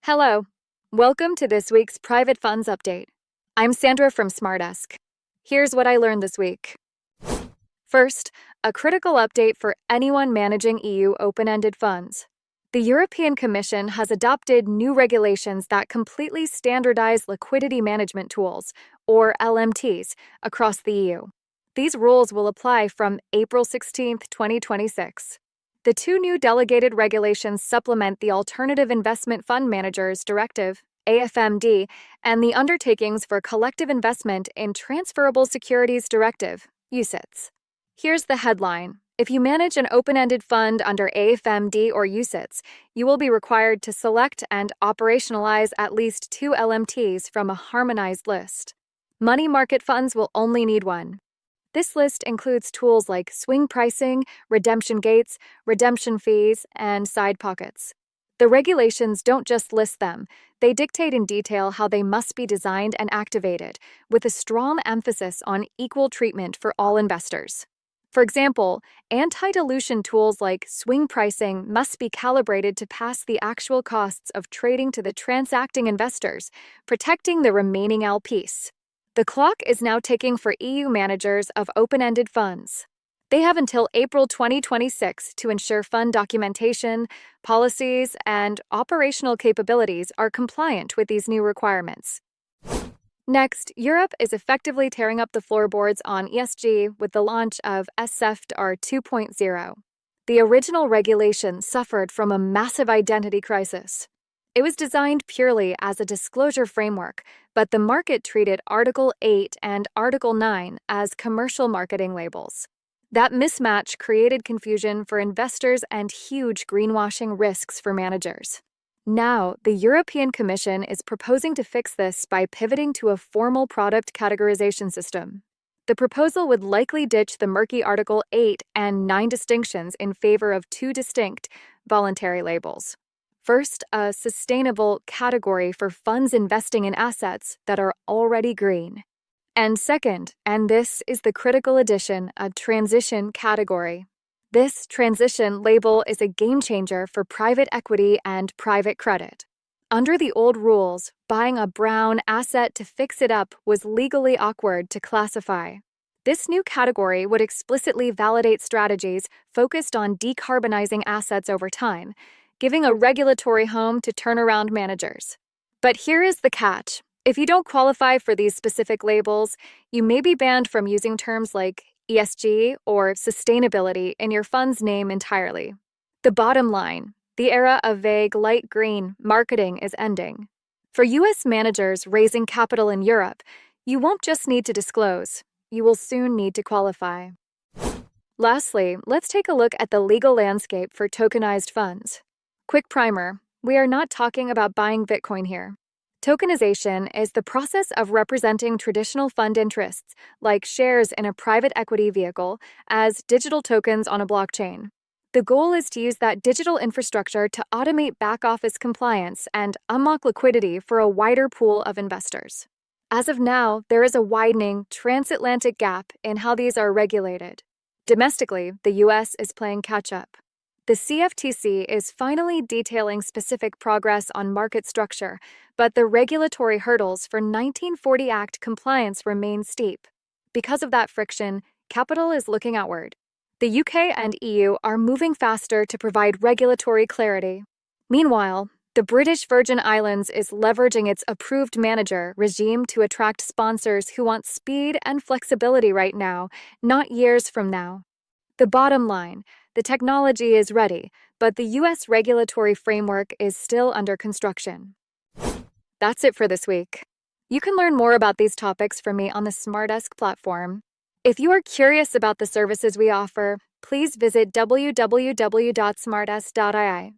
Hello. Welcome to this week's Private Funds Update. I'm Sandra from SmartEsq. Here's what I learned this week. First, a critical update for anyone managing EU open-ended funds. The European Commission has adopted new regulations that completely standardize liquidity management tools, or LMTs, across the EU. These rules will apply from April 16, 2026. The two new delegated regulations supplement the Alternative Investment Fund Managers Directive, AIFMD, and the Undertakings for Collective Investment in Transferable Securities Directive, UCITS. Here's the headline. If you manage an open-ended fund under AIFMD or UCITS, you will be required to select and operationalize at least 2 LMTs from a harmonized list. Money market funds will only need one. This list includes tools like swing pricing, redemption gates, redemption fees, and side pockets. The regulations don't just list them, they dictate in detail how they must be designed and activated, with a strong emphasis on equal treatment for all investors. For example, anti-dilution tools like swing pricing must be calibrated to pass the actual costs of trading to the transacting investors, protecting the remaining LPs. The clock is now ticking for EU managers of open-ended funds. They have until April 2026 to ensure fund documentation, policies, and operational capabilities are compliant with these new requirements. Next, Europe is effectively tearing up the floorboards on ESG with the launch of SFDR 2.0. The original regulation suffered from a massive identity crisis. It was designed purely as a disclosure framework, but the market treated Article 8 and Article 9 as commercial marketing labels. That mismatch created confusion for investors and huge greenwashing risks for managers. Now, the European Commission is proposing to fix this by pivoting to a formal product categorization system. The proposal would likely ditch the murky Article 8 and 9 distinctions in favor of 2 distinct, voluntary labels. First, a sustainable category for funds investing in assets that are already green. And second, and this is the critical addition, a transition category. This transition label is a game changer for private equity and private credit. Under the old rules, buying a brown asset to fix it up was legally awkward to classify. This new category would explicitly validate strategies focused on decarbonizing assets over time, giving a regulatory home to turnaround managers. But here is the catch. If you don't qualify for these specific labels, you may be banned from using terms like ESG or sustainability in your fund's name entirely. The bottom line, the era of vague light green marketing is ending. For U.S. managers raising capital in Europe, you won't just need to disclose, you will soon need to qualify. Lastly, let's take a look at the legal landscape for tokenized funds. Quick primer, we are not talking about buying Bitcoin here. Tokenization is the process of representing traditional fund interests, like shares in a private equity vehicle, as digital tokens on a blockchain. The goal is to use that digital infrastructure to automate back-office compliance and unlock liquidity for a wider pool of investors. As of now, there is a widening transatlantic gap in how these are regulated. Domestically, the U.S. is playing catch-up. The CFTC is finally detailing specific progress on market structure, but the regulatory hurdles for 1940 Act compliance remain steep. Because of that friction, capital is looking outward. The UK and EU are moving faster to provide regulatory clarity. Meanwhile, the British Virgin Islands is leveraging its approved manager regime to attract sponsors who want speed and flexibility right now, not years from now. The bottom line, the technology is ready, but the U.S. regulatory framework is still under construction. That's it for this week. You can learn more about these topics from me on the SmartEsq platform. If you are curious about the services we offer, please visit www.smartesq.ii.